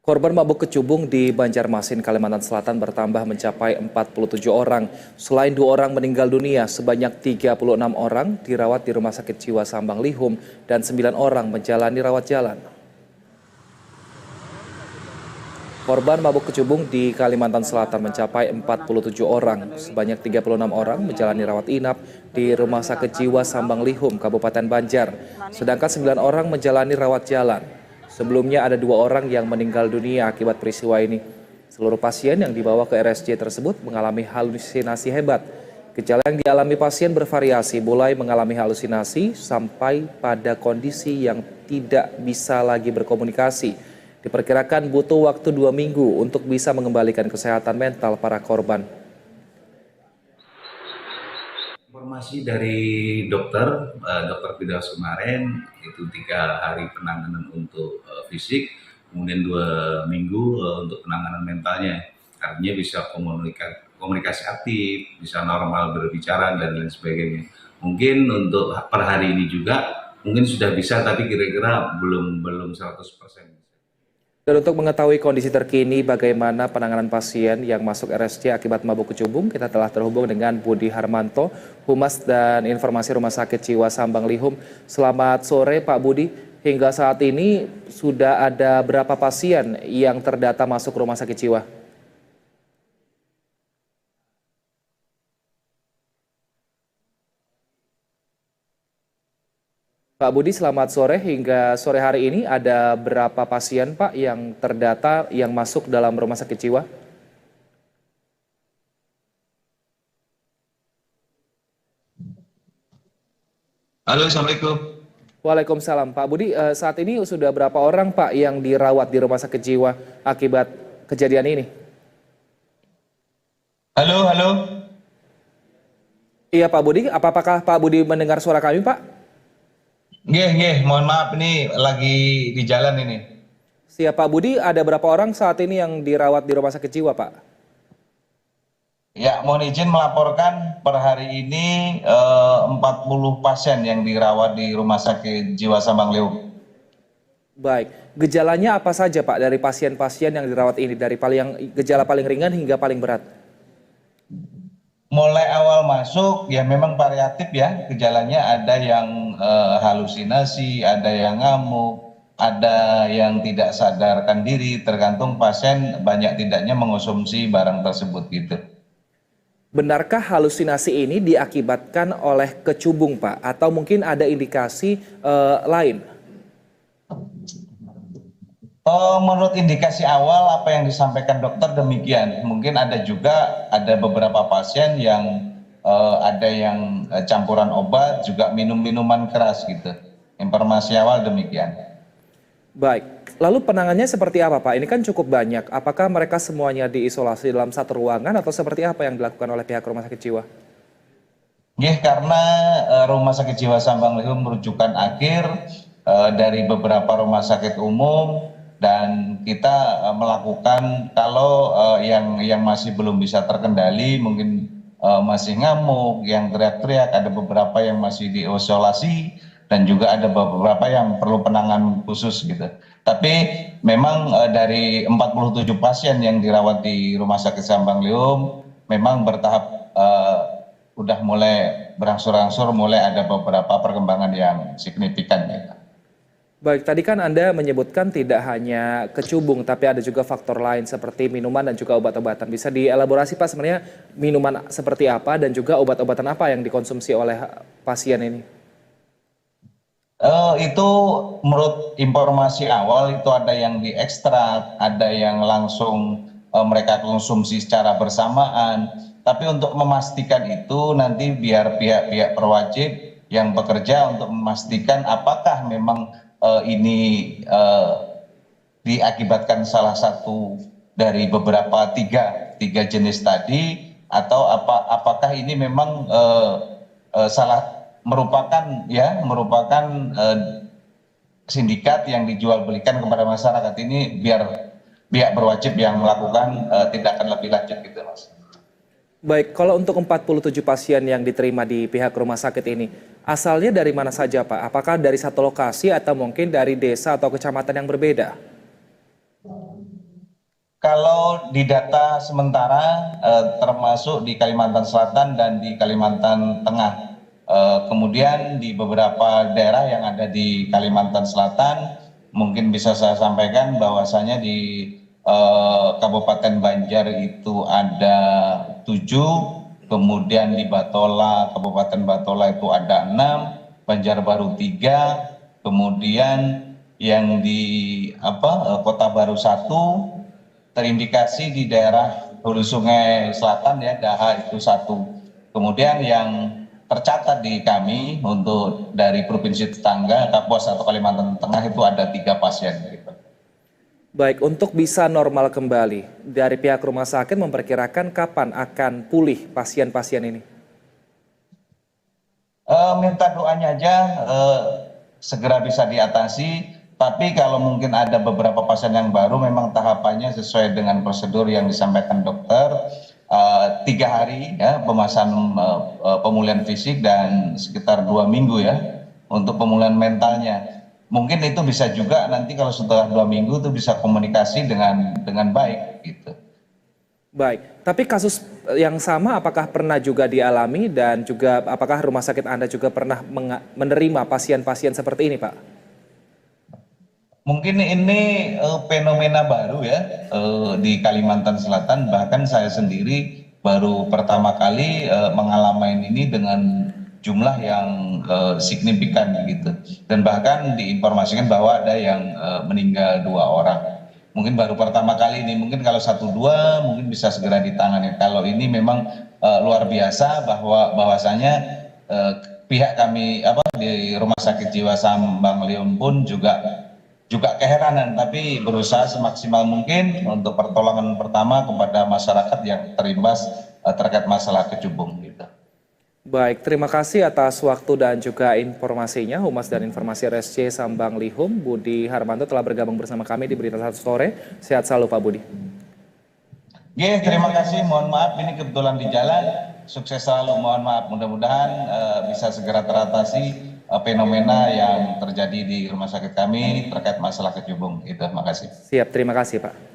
Korban mabuk kecubung di Banjarmasin, Kalimantan Selatan bertambah mencapai 47 orang. Selain 2 orang meninggal dunia, sebanyak 36 orang dirawat di Rumah Sakit Jiwa Sambang Lihum dan 9 orang menjalani rawat jalan. Korban mabuk kecubung di Kalimantan Selatan mencapai 47 orang. Sebanyak 36 orang menjalani rawat inap di Rumah Sakit Jiwa Sambang Lihum, Kabupaten Banjar. Sedangkan 9 orang menjalani rawat jalan. Sebelumnya ada 2 orang yang meninggal dunia akibat peristiwa ini. Seluruh pasien yang dibawa ke RSJ tersebut mengalami halusinasi hebat. Gejala yang dialami pasien bervariasi, mulai mengalami halusinasi sampai pada kondisi yang tidak bisa lagi berkomunikasi. Diperkirakan butuh waktu 2 minggu untuk bisa mengembalikan kesehatan mental para korban. Informasi dari dokter Firdaus kemarin itu 3 hari penanganan untuk fisik, kemudian 2 minggu untuk penanganan mentalnya. Artinya bisa komunikasi aktif, bisa normal berbicara dan lain sebagainya. Mungkin untuk per hari ini juga mungkin sudah bisa, tapi kira-kira belum 100%. Dan untuk mengetahui kondisi terkini bagaimana penanganan pasien yang masuk RSJ akibat mabuk kecubung, kita telah terhubung dengan Budi Harmanto, Humas dan Informasi Rumah Sakit Jiwa Sambang Lihum. Selamat sore Pak Budi, hingga saat ini sudah ada berapa pasien yang terdata masuk Rumah Sakit Jiwa? Pak Budi, selamat sore. Hingga sore hari ini ada berapa pasien Pak yang terdata yang masuk dalam Rumah Sakit Jiwa? Halo, Assalamualaikum. Waalaikumsalam. Pak Budi, saat ini sudah berapa orang Pak yang dirawat di Rumah Sakit Jiwa akibat kejadian ini? Halo, halo. Iya Pak Budi, apakah Pak Budi mendengar suara kami Pak? Nggih, mohon maaf ini lagi di jalan ini. Siap Pak Budi, ada berapa orang saat ini yang dirawat di Rumah Sakit Jiwa Pak? Ya, mohon izin melaporkan per hari ini 40 pasien yang dirawat di Rumah Sakit Jiwa Sambang Lihum. Baik, gejalanya apa saja Pak dari pasien-pasien yang dirawat ini, dari gejala paling ringan hingga paling berat? Mulai awal masuk ya memang variatif ya, gejalanya ada yang halusinasi, ada yang ngamuk, ada yang tidak sadarkan diri, tergantung pasien banyak tidaknya mengonsumsi barang tersebut gitu. Benarkah halusinasi ini diakibatkan oleh kecubung Pak? Atau mungkin ada indikasi lain? Menurut indikasi awal apa yang disampaikan dokter demikian. Mungkin ada beberapa pasien yang ada yang campuran obat, juga minum minuman keras gitu. Informasi awal demikian. Baik, lalu penanganannya seperti apa Pak? Ini kan cukup banyak. Apakah mereka semuanya diisolasi dalam satu ruangan atau seperti apa yang dilakukan oleh pihak Rumah Sakit Jiwa? Karena Rumah Sakit Jiwa Sambang Lihum merujukan akhir dari beberapa rumah sakit umum, dan kita melakukan kalau yang masih belum bisa terkendali, mungkin masih ngamuk, yang teriak-teriak, ada beberapa yang masih diisolasi, dan juga ada beberapa yang perlu penanganan khusus gitu. Tapi memang dari 47 pasien yang dirawat di Rumah Sakit Sambang Lihum memang bertahap udah mulai berangsur-angsur, mulai ada beberapa perkembangan yang signifikan ya. Baik, tadi kan Anda menyebutkan tidak hanya kecubung, tapi ada juga faktor lain seperti minuman dan juga obat-obatan. Bisa dielaborasi Pak, sebenarnya minuman seperti apa dan juga obat-obatan apa yang dikonsumsi oleh pasien ini? Itu menurut informasi awal itu ada yang diekstrak, ada yang langsung mereka konsumsi secara bersamaan. Tapi untuk memastikan itu nanti biar pihak-pihak berwajib yang bekerja untuk memastikan apakah memang ini diakibatkan salah satu dari beberapa tiga jenis tadi, atau apakah ini memang merupakan sindikat yang dijual belikan kepada masyarakat. Ini biar pihak berwajib yang melakukan tindakan lebih lanjut gitu Mas. Baik, kalau untuk 47 pasien yang diterima di pihak rumah sakit ini, asalnya dari mana saja Pak? Apakah dari satu lokasi atau mungkin dari desa atau kecamatan yang berbeda? Kalau di data sementara termasuk di Kalimantan Selatan dan di Kalimantan Tengah. Kemudian di beberapa daerah yang ada di Kalimantan Selatan mungkin bisa saya sampaikan bahwasanya di Kabupaten Banjar itu ada 7, kemudian di Batola, Kabupaten Batola itu ada 6, Banjarbaru 3, kemudian yang di Kota Baru 1, terindikasi di daerah Hulu Sungai Selatan ya, Daha itu 1. Kemudian yang tercatat di kami untuk dari provinsi tetangga Kapuas atau Kalimantan Tengah itu ada 3 pasien gitu. Baik, untuk bisa normal kembali, dari pihak rumah sakit memperkirakan kapan akan pulih pasien-pasien ini? Minta doanya aja segera bisa diatasi. Tapi kalau mungkin ada beberapa pasien yang baru, memang tahapannya sesuai dengan prosedur yang disampaikan dokter. 3 hari ya pemasangan pemulihan fisik dan sekitar 2 minggu ya untuk pemulihan mentalnya. Mungkin itu bisa juga nanti kalau setelah 2 minggu itu bisa komunikasi dengan baik gitu. Baik, tapi kasus yang sama apakah pernah juga dialami dan juga apakah rumah sakit Anda juga pernah menerima pasien-pasien seperti ini, Pak? Mungkin ini fenomena baru ya di Kalimantan Selatan. Bahkan saya sendiri baru pertama kali mengalami ini dengan jumlah yang signifikan gitu. Dan bahkan diinformasikan bahwa ada yang meninggal 2 orang. Mungkin baru pertama kali ini. Mungkin kalau 1-2 mungkin bisa segera ditangani. Kalau ini memang luar biasa bahwasanya pihak kami di Rumah Sakit Jiwa Sambang Lium pun juga keheranan, tapi berusaha semaksimal mungkin untuk pertolongan pertama kepada masyarakat yang terimbas terkait masalah kecubung gitu. Baik, terima kasih atas waktu dan juga informasinya. Humas dan Informasi RSC Sambang Lihum, Budi Harmanto telah bergabung bersama kami di Berita Satu Sore. Sehat selalu Pak Budi. Terima kasih. Mohon maaf ini kebetulan di jalan. Sukses selalu. Mohon maaf. Mudah-mudahan bisa segera teratasi fenomena yang terjadi di rumah sakit kami terkait masalah kecubung. Itu. Terima kasih. Siap, terima kasih Pak.